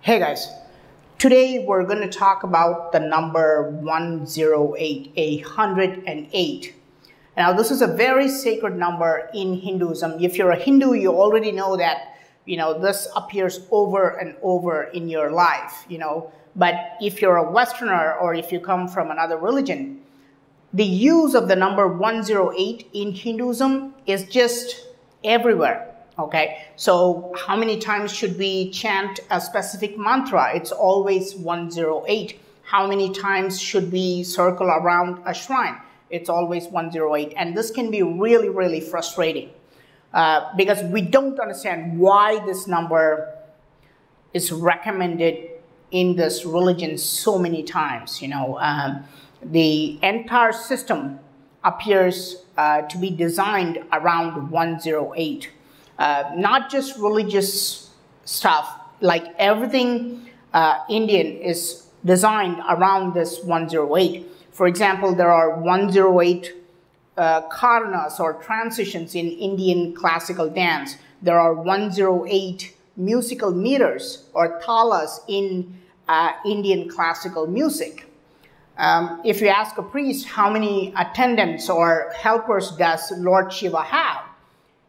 Hey guys, today we're going to talk about the number 108, 108. Now this is a very sacred number in Hinduism. If you're a Hindu, you already know that, this appears over and over in your life, But if you're a Westerner or if you come from another religion, the use of the number 108 in Hinduism is just everywhere. Okay, so how many times should we chant a specific mantra? It's always 108. How many times should we circle around a shrine? It's always 108. And this can be really, really frustrating because we don't understand why this number is recommended in this religion so many times. The entire system appears to be designed around 108. Not just religious stuff, like everything Indian is designed around this 108. For example, there are 108 karanas or transitions in Indian classical dance. There are 108 musical meters or talas in Indian classical music. If you ask a priest how many attendants or helpers does Lord Shiva have,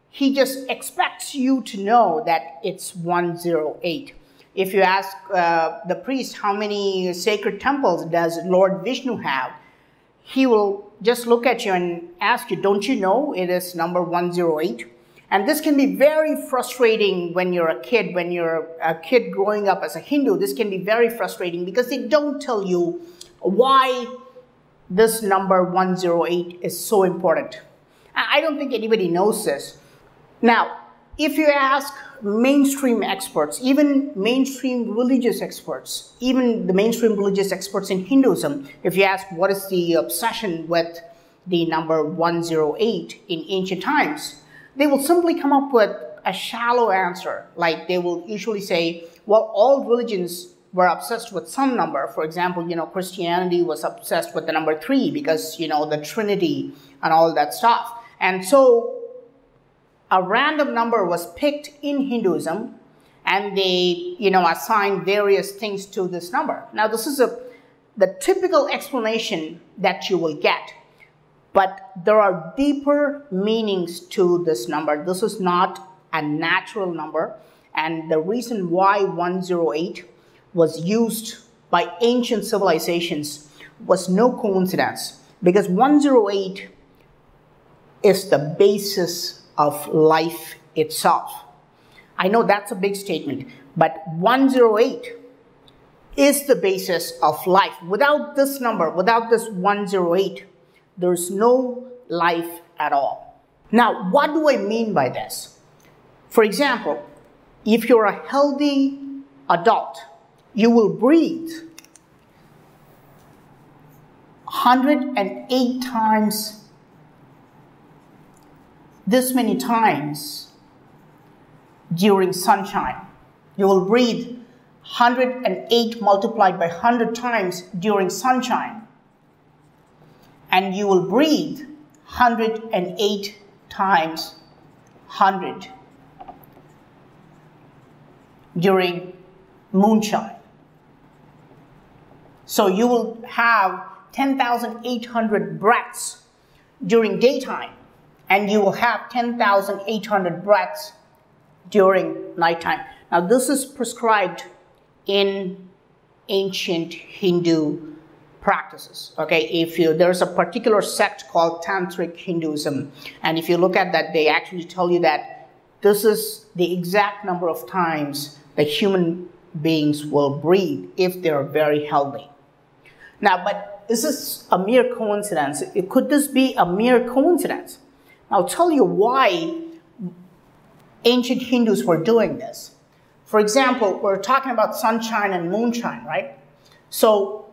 he just expects you to know that it's 108. If you ask the priest how many sacred temples does Lord Vishnu have, he will just look at you and ask you, don't you know it is number 108? And this can be very frustrating when you're a kid. When you're a kid growing up as a Hindu, this can be very frustrating because they don't tell you why this number 108 is so important. I don't think anybody knows this. Now, if you ask mainstream experts, even mainstream religious experts, even the mainstream religious experts in Hinduism, if you ask what is the obsession with the number 108 in ancient times, they will simply come up with a shallow answer. Like they will usually say, well, all religions were obsessed with some number. For example, Christianity was obsessed with the number 3 because, the Trinity and all that stuff. And so a random number was picked in Hinduism and they, assigned various things to this number. Now, this is the typical explanation that you will get, but there are deeper meanings to this number. This is not a natural number, and the reason why 108 was used by ancient civilizations was no coincidence, because 108 is the basis of life itself. I know that's a big statement, but 108 is the basis of life. Without this number, without this 108, there's no life at all. Now, what do I mean by this? For example, if you're a healthy adult, you will breathe 108 times, this many times during sunshine. You will breathe 108 multiplied by 100 times during sunshine. And you will breathe 108 times 100 during moonshine. So you will have 10,800 breaths during daytime, and you will have 10,800 breaths during nighttime. Now, this is prescribed in ancient Hindu practices. Okay, there's a particular sect called Tantric Hinduism, and if you look at that, they actually tell you that this is the exact number of times the human beings will breathe if they're very healthy. Now, but is this a mere coincidence? Could this be a mere coincidence? I'll tell you why ancient Hindus were doing this. For example, we're talking about sunshine and moonshine, right? So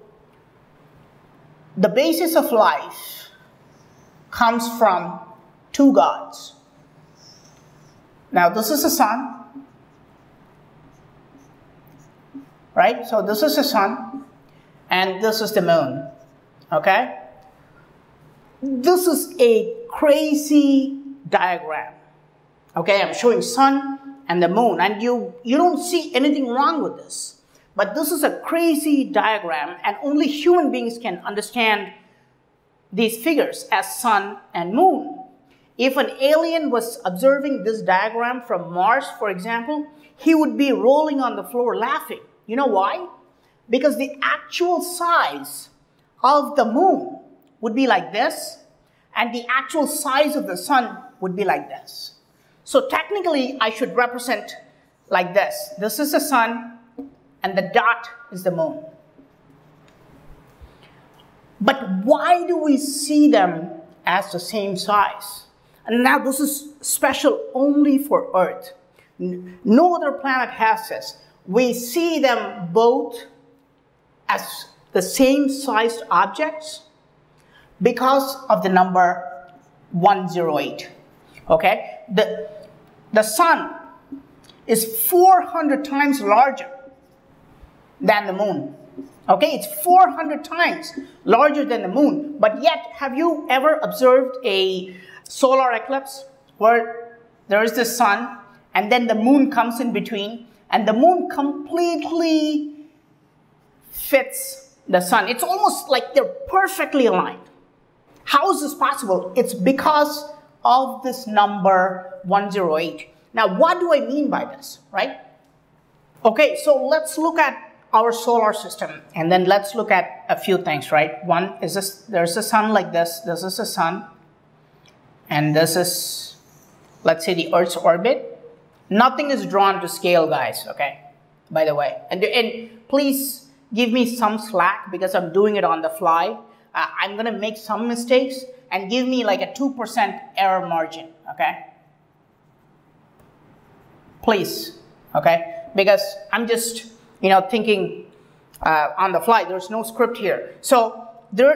the basis of life comes from two gods. Now, this is the sun, right? So this is the sun, and this is the moon, okay? This is a crazy diagram, okay? I'm showing sun and the moon, and you don't see anything wrong with this. But this is a crazy diagram, and only human beings can understand these figures as sun and moon. If an alien was observing this diagram from Mars, for example, he would be rolling on the floor laughing. You know why? Because the actual size of the moon would be like this, and the actual size of the sun would be like this. So technically, I should represent like this. This is the sun, and the dot is the moon. But why do we see them as the same size? And now this is special only for Earth. No other planet has this. We see them both as the same sized objects because of the number 108. Okay? The sun is 400 times larger than the moon. Okay, it's 400 times larger than the moon. But yet, have you ever observed a solar eclipse where there is the sun and then the moon comes in between, and the moon completely fits the sun? It's almost like they're perfectly aligned. How is this possible? It's because of this number 108. Now, what do I mean by this, right? Okay, so let's look at our solar system, and then let's look at a few things, right? One is this, there's a sun like this is the sun, and this is, let's say, the Earth's orbit. Nothing is drawn to scale, guys, okay, by the way. And please give me some slack because I'm doing it on the fly. I'm gonna make some mistakes, and give me like a 2% error margin, okay? Please, okay? Because I'm just, thinking on the fly. There's no script here. So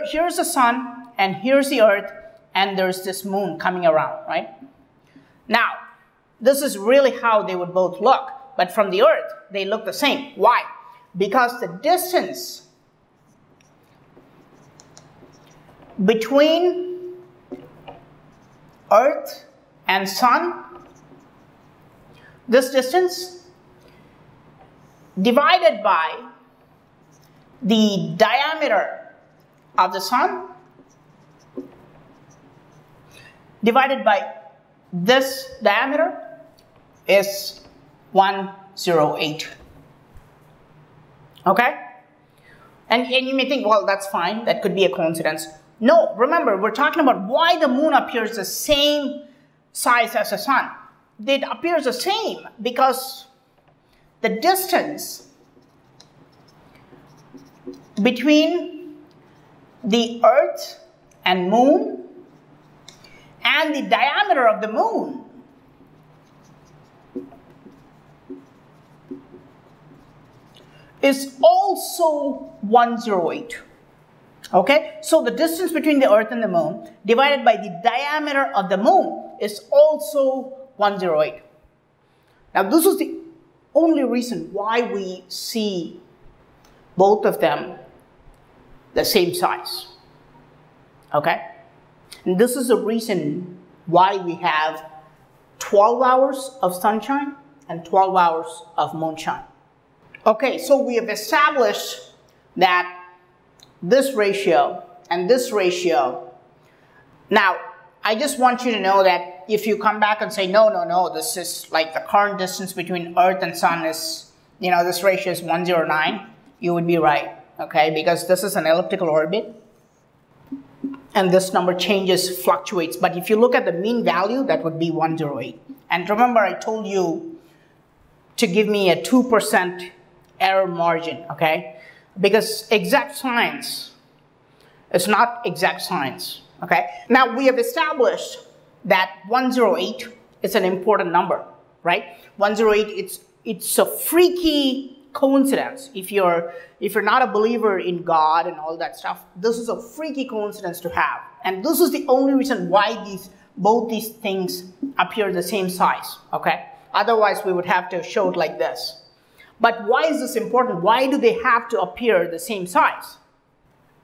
here's the sun, and here's the Earth, and there's this moon coming around, right? Now, this is really how they would both look. But from the Earth, they look the same. Why? Because the distance between Earth and sun, this distance divided by the diameter of the sun divided by this diameter is 108. Okay? And you may think, well, that's fine. That could be a coincidence. No, remember, we're talking about why the moon appears the same size as the sun. It appears the same because the distance between the Earth and moon and the diameter of the moon is also 108. Okay, so the distance between the Earth and the moon divided by the diameter of the moon is also 108. Now, this is the only reason why we see both of them the same size. Okay, and this is the reason why we have 12 hours of sunshine and 12 hours of moonshine. Okay, so we have established that this ratio and this ratio. Now, I just want you to know that if you come back and say, no, this is like the current distance between Earth and Sun is, this ratio is 109, you would be right, okay? Because this is an elliptical orbit, and this number changes, fluctuates. But if you look at the mean value, that would be 108. And remember, I told you to give me a 2% error margin, okay? Because exact science is not exact science, okay? Now, we have established that 108 is an important number, right? 108, it's a freaky coincidence. If you're not a believer in God and all that stuff, this is a freaky coincidence to have. And this is the only reason why both these things appear the same size, okay? Otherwise, we would have to show it like this. But why is this important? Why do they have to appear the same size?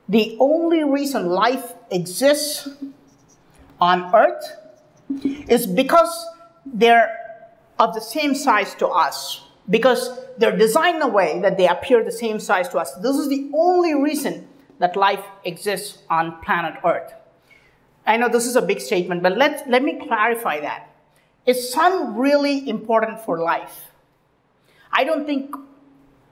The only reason life exists on Earth is because they're of the same size to us. because they're designed in a way that they appear the same size to us. This is the only reason that life exists on planet Earth. I know this is a big statement, but let me clarify that. Is sun really important for life? I don't think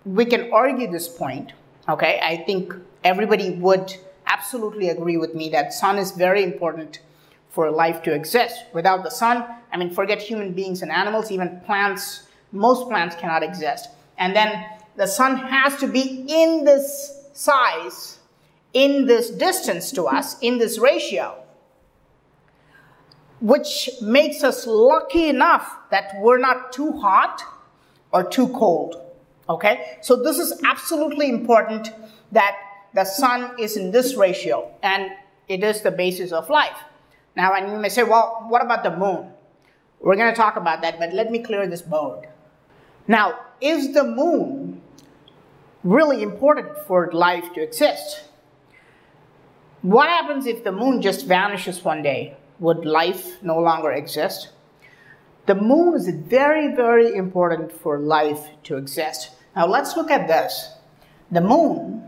we can argue this point, okay? I think everybody would absolutely agree with me that sun is very important for life to exist. Without the sun, I mean, forget human beings and animals, even plants, most plants cannot exist. And then the sun has to be in this size, in this distance to us, in this ratio, which makes us lucky enough that we're not too hot or too cold, okay? So this is absolutely important that the sun is in this ratio, and it is the basis of life. Now, and you may say, well, what about the moon? We're going to talk about that, but let me clear this board. Now, is the moon really important for life to exist? What happens if the moon just vanishes one day? Would life no longer exist? The moon is very, very important for life to exist. Now let's look at this. The moon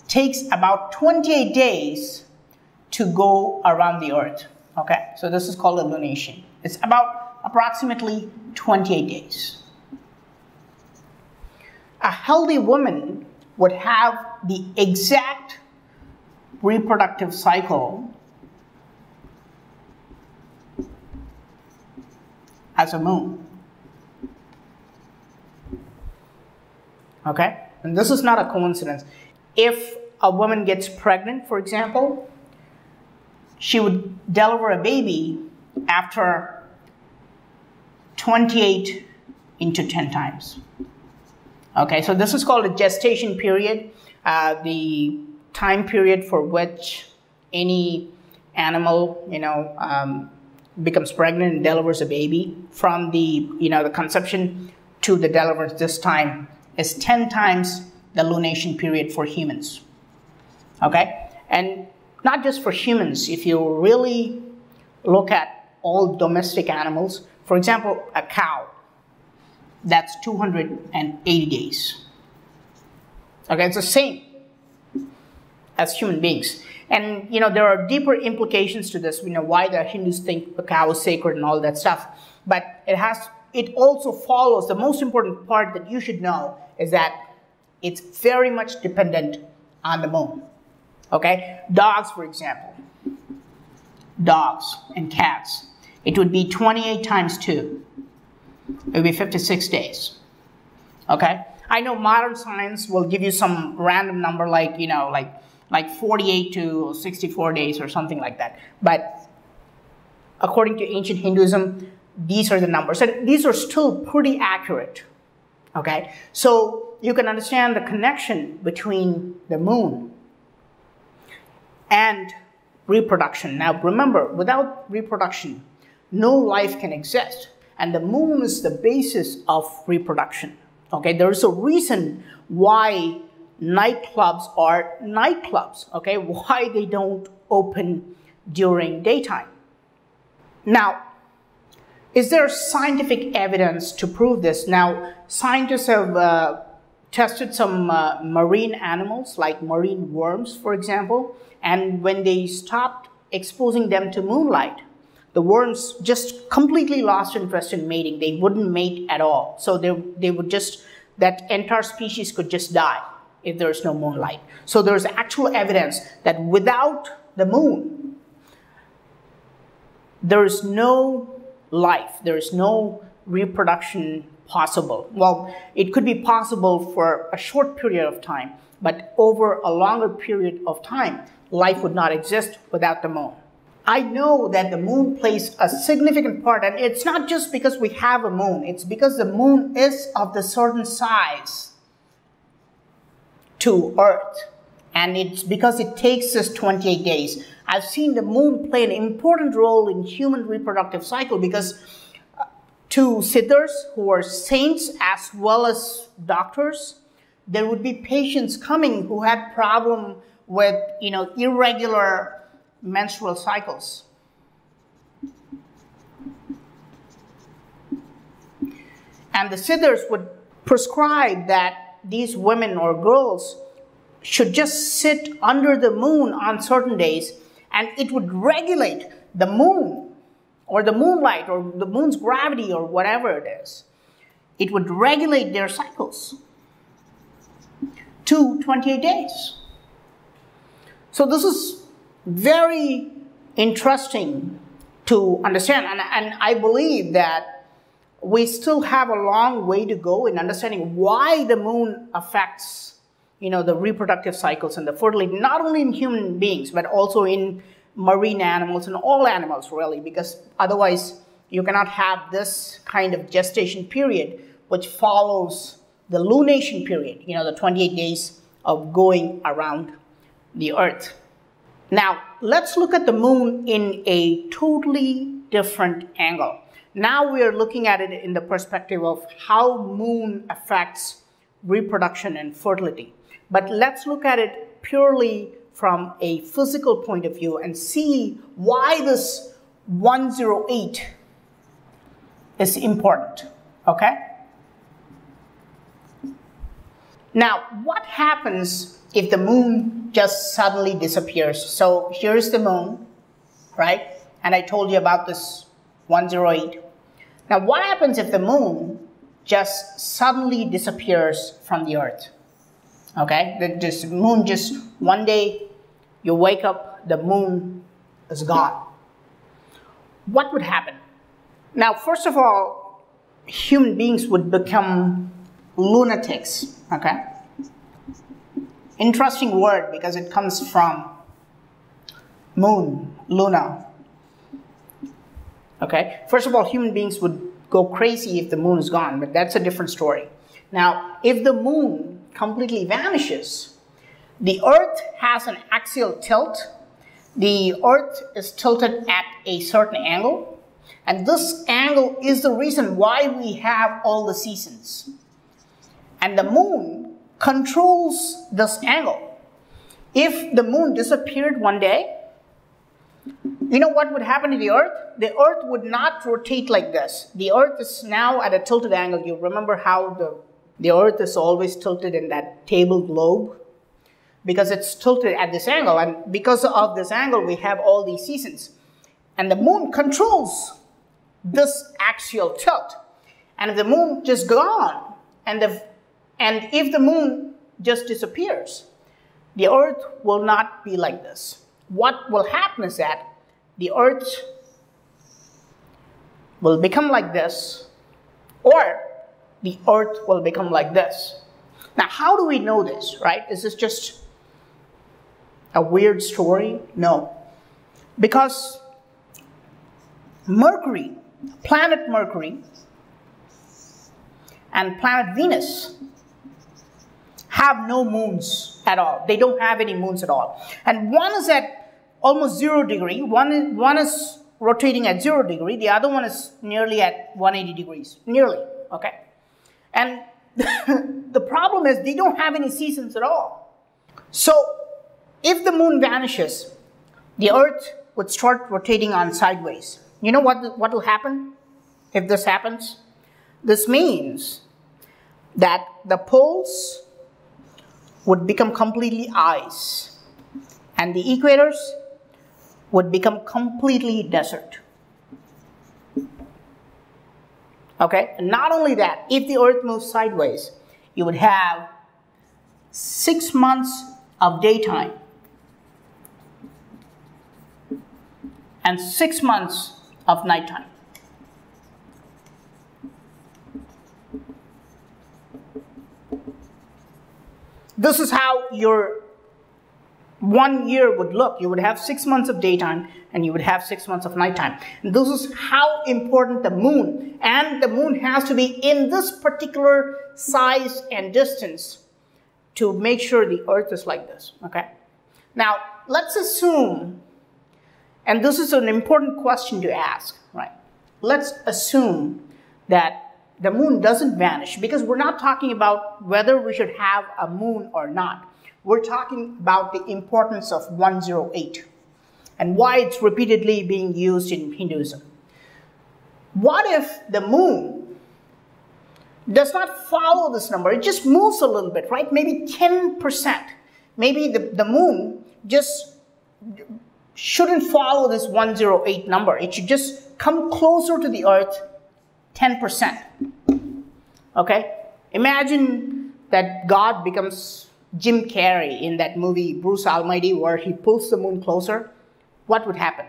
takes about 28 days to go around the Earth. Okay, so this is called a lunation. It's about approximately 28 days. A healthy woman would have the exact reproductive cycle as a moon. Okay? And this is not a coincidence. If a woman gets pregnant, for example, she would deliver a baby after 28 into 10 times. Okay, so this is called a gestation period, the time period for which any animal, becomes pregnant and delivers a baby. From the, the conception to the deliverance, this time is 10 times the lunation period for humans. Okay, and not just for humans. If you really look at all domestic animals, for example, a cow, that's 280 days. Okay, it's the same as human beings. And, there are deeper implications to this, why the Hindus think the cow is sacred and all that stuff. But it also follows, the most important part that you should know is that it's very much dependent on the moon. Okay? Dogs, for example. Dogs and cats. It would be 28 times 2. It would be 56 days. Okay? I know modern science will give you some random number like 48 to 64 days or something like that. But according to ancient Hinduism, these are the numbers. And these are still pretty accurate. Okay? So you can understand the connection between the moon and reproduction. Now remember, without reproduction, no life can exist. And the moon is the basis of reproduction. Okay? There is a reason why nightclubs are nightclubs, okay? Why they don't open during daytime. Now, is there scientific evidence to prove this? Now, scientists have tested some marine animals, like marine worms, for example, and when they stopped exposing them to moonlight, the worms just completely lost interest in mating. They wouldn't mate at all. So they would just, that entire species could just die if there's no moonlight. So there's actual evidence that without the moon, there is no life, there is no reproduction possible. Well, it could be possible for a short period of time, but over a longer period of time, life would not exist without the moon. I know that the moon plays a significant part, and it's not just because we have a moon, it's because the moon is of the certain size to Earth, and it's because it takes us 28 days. I've seen the moon play an important role in human reproductive cycle because to siddhars, who are saints as well as doctors, there would be patients coming who had problem with, irregular menstrual cycles. And the siddhars would prescribed that these women or girls should just sit under the moon on certain days, and it would regulate the moon or the moonlight or the moon's gravity or whatever it is. It would regulate their cycles to 28 days. So this is very interesting to understand, and I believe that we still have a long way to go in understanding why the moon affects, the reproductive cycles and the fertility, not only in human beings, but also in marine animals and all animals, really, because otherwise you cannot have this kind of gestation period which follows the lunation period, the 28 days of going around the earth. Now, let's look at the moon in a totally different angle. Now we are looking at it in the perspective of how moon affects reproduction and fertility. But let's look at it purely from a physical point of view and see why this 108 is important, okay? Now, what happens if the moon just suddenly disappears? So here's the moon, right? And I told you about this 108. Now, what happens if the moon just suddenly disappears from the earth? Okay, the moon just one day you wake up, the moon is gone. What would happen? Now, first of all, human beings would become lunatics, okay? Interesting word because it comes from moon, luna. Okay, first of all, human beings would go crazy if the moon is gone, but that's a different story. Now, if the moon completely vanishes, the earth has an axial tilt. The earth is tilted at a certain angle, and this angle is the reason why we have all the seasons. And the moon controls this angle. If the moon disappeared one day, you know what would happen to the earth? The earth would not rotate like this. The earth is now at a tilted angle. You remember how the earth is always tilted in that table globe? Because it's tilted at this angle, and because of this angle we have all these seasons. And the moon controls this axial tilt. And if the moon just gone, and if the moon just disappears, the earth will not be like this. What will happen is that the earth will become like this, or the earth will become like this. Now, how do we know this, right? Is this just a weird story? No. Because Mercury, planet Mercury, and planet Venus have no moons at all. They don't have any moons at all. And one is at almost 0 degree, one is rotating at 0 degree, the other one is nearly at 180 degrees, nearly, okay? And the problem is they don't have any seasons at all. So if the moon vanishes, the earth would start rotating on sideways. You know what will happen if this happens? This means that the poles would become completely ice, and the equators would become completely desert. Okay, and not only that, if the earth moves sideways, you would have 6 months of daytime and 6 months of nighttime. This is how your 1 year would look. You would have 6 months of daytime and you would have 6 months of nighttime. And this is how important the moon, and the moon has to be in this particular size and distance to make sure the earth is like this, okay? Now, let's assume, and this is an important question to ask, right? Let's assume that the moon doesn't vanish, because we're not talking about whether we should have a moon or not. We're talking about the importance of 108 and why it's repeatedly being used in Hinduism. What if the moon does not follow this number. It just moves a little bit, right? Maybe 10%. Maybe the moon just shouldn't follow this 108 number. It should just come closer to the Earth 10%. Okay? Imagine that God becomes Jim Carrey in that movie Bruce Almighty, where he pulls the moon closer. What would happen?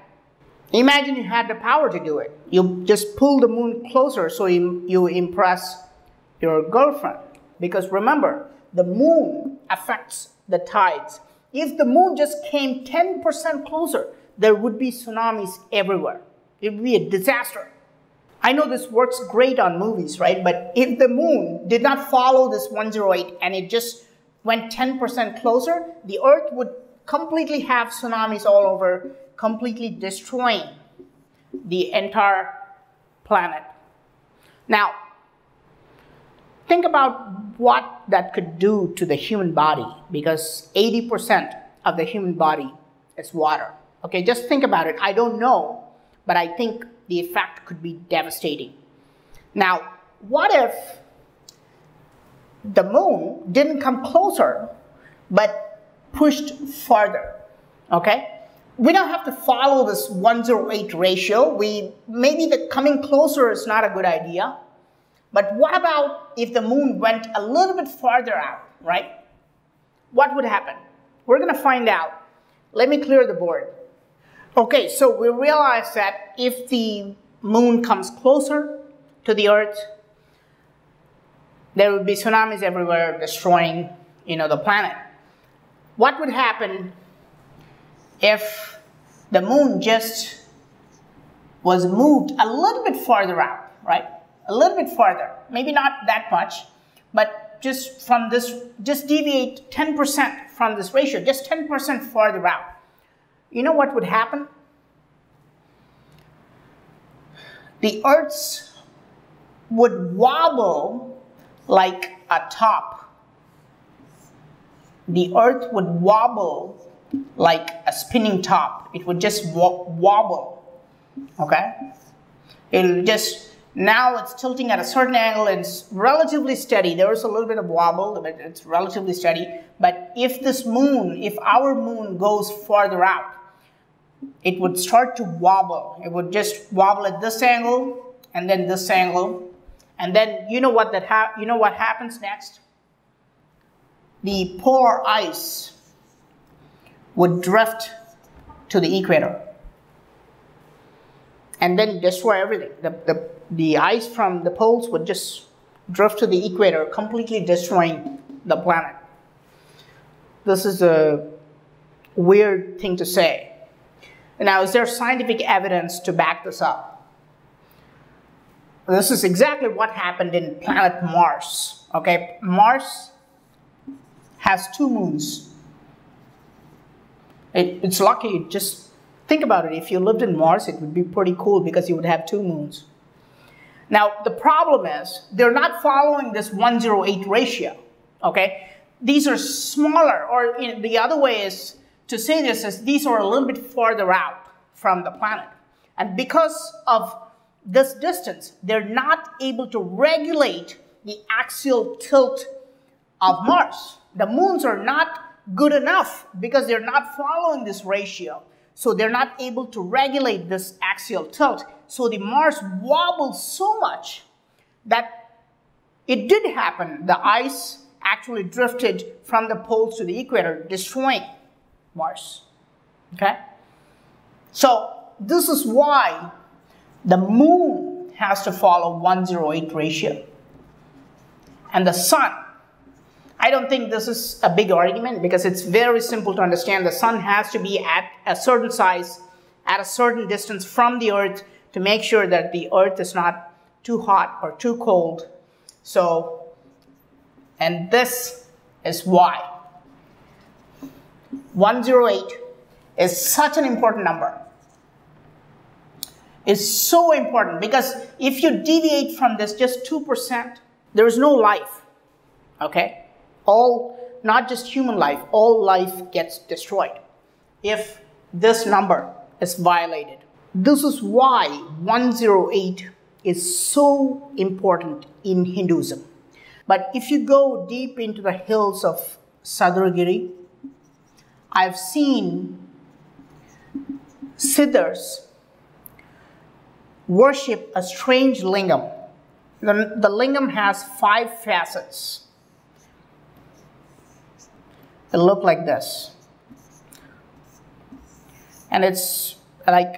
Imagine you had the power to do it. You just pull the moon closer so you impress your girlfriend. Because remember, the moon affects the tides. If the moon just came 10% closer, there would be tsunamis everywhere. It would be a disaster. I know this works great on movies, right? But if the moon did not follow this 108 and it just went 10% closer, the Earth would completely have tsunamis all over, completely destroying the entire planet. Now, think about what that could do to the human body, because 80% of the human body is water. Okay, just think about it. I don't know, but I think the effect could be devastating. Now, what if the moon didn't come closer, but pushed farther? Okay? We don't have to follow this 108 ratio. Maybe the coming closer is not a good idea. But what about if the moon went a little bit farther out, right? What would happen? We're going to find out. Let me clear the board. Okay, so we realize that if the moon comes closer to the Earth, there would be tsunamis everywhere destroying, the planet. What would happen if the moon just was moved a little bit farther out, right? A little bit farther, maybe not that much, but just deviate 10% from this ratio, just 10% farther out. You know what would happen? The Earth would wobble like a top. The Earth would wobble like a spinning top. It would just wobble, okay? Now it's tilting at a certain angle and it's relatively steady. There is a little bit of wobble, but it's relatively steady. But if our moon goes farther out, it would start to wobble. It would just wobble at this angle and then this angle. And then you know what happens next? The polar ice would drift to the equator and then destroy everything. The ice from the poles would just drift to the equator, completely destroying the planet. This is a weird thing to say. Now, is there scientific evidence to back this up? This is exactly what happened in planet Mars. Okay, Mars has 2 moons. It's lucky. Just think about it. If you lived in Mars, it would be pretty cool because you would have 2 moons. Now, the problem is they're not following this 108 ratio. Okay, these are smaller, or the other way is to say this is these are a little bit farther out from the planet. And because of this distance, they're not able to regulate the axial tilt of Mars. The moons are not good enough because they're not following this ratio. So they're not able to regulate this axial tilt. So the Mars wobbles so much that it did happen. The ice actually drifted from the poles to the equator, destroying Mars. Okay? So this is why the moon has to follow 108 ratio. And the sun, I don't think this is a big argument because it's very simple to understand. The sun has to be at a certain size, at a certain distance from the Earth to make sure that the Earth is not too hot or too cold. So, and this is why 108 is such an important number. It's so important because if you deviate from this just 2%, there is no life. Okay? Not just human life, all life gets destroyed if this number is violated. This is why 108 is so important in Hinduism. But if you go deep into the hills of Sadhguru, I've seen Siddhas worship a strange lingam. The lingam has 5 facets. It looks like this. And it's like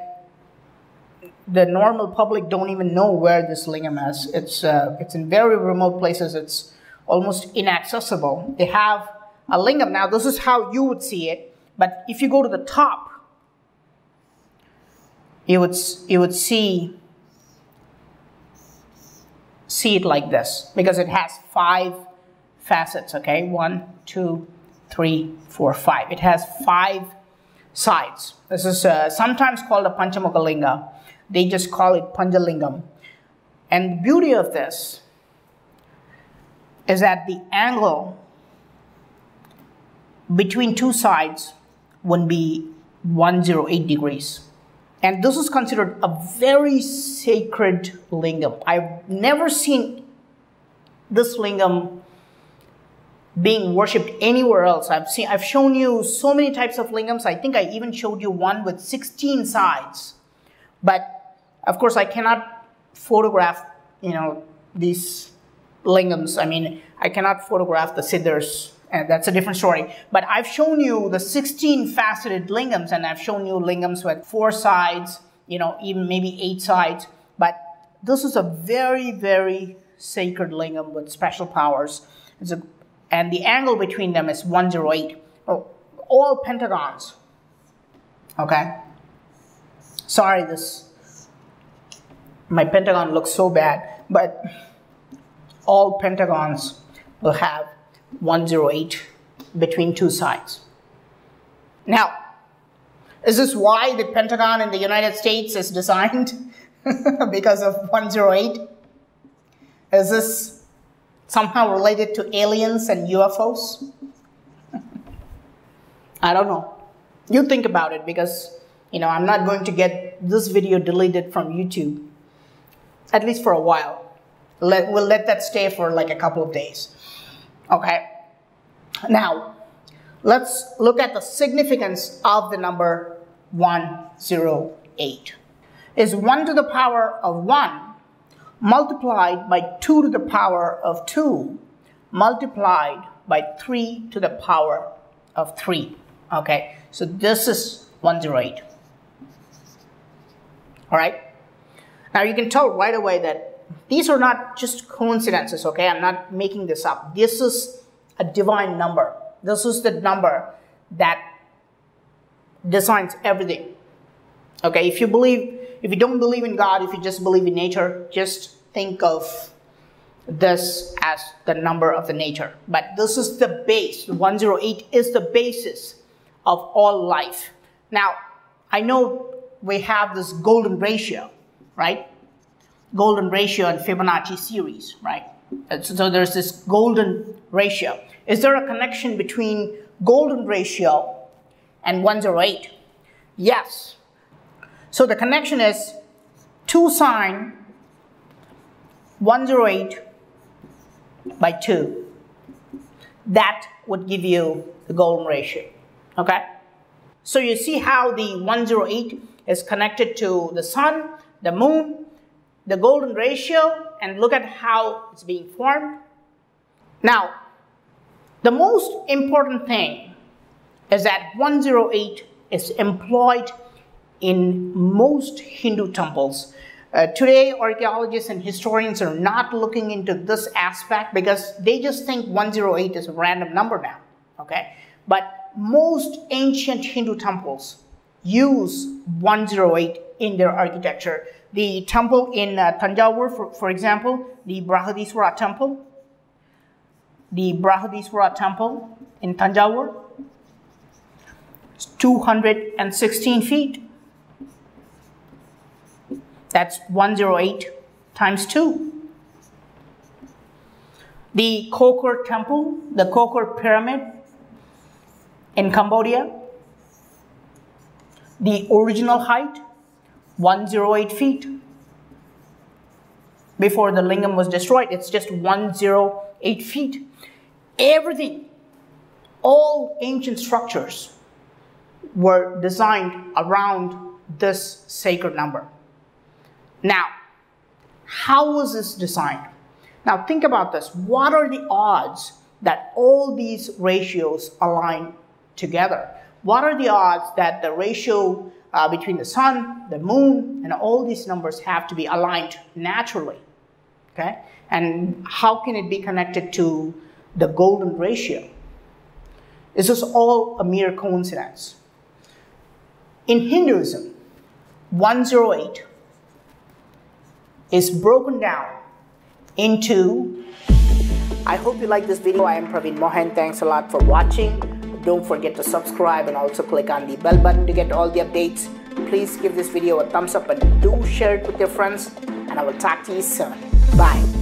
the normal public don't even know where this lingam is. It's in very remote places. It's almost inaccessible. They have a lingam. Now, this is how you would see it. But if you go to the top, you would see it like this, because it has 5 facets. Okay, 1, 2, 3, 4, 5. It has 5 sides. This is sometimes called a Panchamukha Linga. They just call it Panjalingam. And the beauty of this is that the angle between 2 sides would be 108 degrees. And this is considered a very sacred lingam. I've never seen this lingam being worshipped anywhere else. I've shown you so many types of lingams. I think I even showed you one with 16 sides. But of course, I cannot photograph, these lingams. I mean, I cannot photograph the Siddhas, and that's a different story. But I've shown you the 16 faceted lingams, and I've shown you lingams with 4 sides, even maybe 8 sides. But this is a very, very sacred lingam with special powers. And the angle between them is 108. All pentagons. Okay? Sorry, my pentagon looks so bad, but all pentagons will have 108 between 2 sides. Now, is this why the Pentagon in the United States is designed? Because of 108? Is this somehow related to aliens and UFOs? I don't know. You think about it, because I'm not going to get this video deleted from YouTube, at least for a while. We'll let that stay for like a couple of days. Okay. Now, let's look at the significance of the number 108. Is 1 to the power of 1 multiplied by 2 to the power of 2 multiplied by 3 to the power of 3. Okay, so this is 108. All right. Now you can tell right away that these are not just coincidences. Okay, I'm not making this up. This is a divine number. This is the number that designs everything. Okay, if you don't believe in God, if you just believe in nature, just think of this as the number of the nature. But this is the base. 108 is the basis of all life. Now, I know we have this golden ratio, right? Golden ratio and Fibonacci series, right? So there's this golden ratio. Is there a connection between golden ratio and 108? Yes. So the connection is 2 sine 108 by 2. That would give you the golden ratio. Okay? So you see how the 108 is connected to the sun, the moon, the golden ratio, and look at how it's being formed. Now, the most important thing is that 108 is employed in most Hindu temples. Today, archaeologists and historians are not looking into this aspect because they just think 108 is a random number now. Okay? But most ancient Hindu temples use 108 in their architecture. The temple in Tanjavur, for example, the Brihadiswara temple. The Brihadiswara temple in Tanjavur is 216 feet. That's 108 times 2. The Kokor temple, the Kokor pyramid in Cambodia, the original height, 108 feet. before the lingam was destroyed. It's just 108 feet. Everything, all ancient structures were designed around this sacred number. Now, how was this designed? Now think about this. What are the odds that all these ratios align together? What are the odds that the ratio between the sun, the moon, and all these numbers have to be aligned naturally? Okay? And how can it be connected to the golden ratio? Is this all a mere coincidence? In Hinduism, 108 is broken down into... I hope you like this video. I am Praveen Mohan. Thanks a lot for watching. Don't forget to subscribe and also click on the bell button to get all the updates. Please give this video a thumbs up and do share it with your friends. And I will talk to you soon. Bye.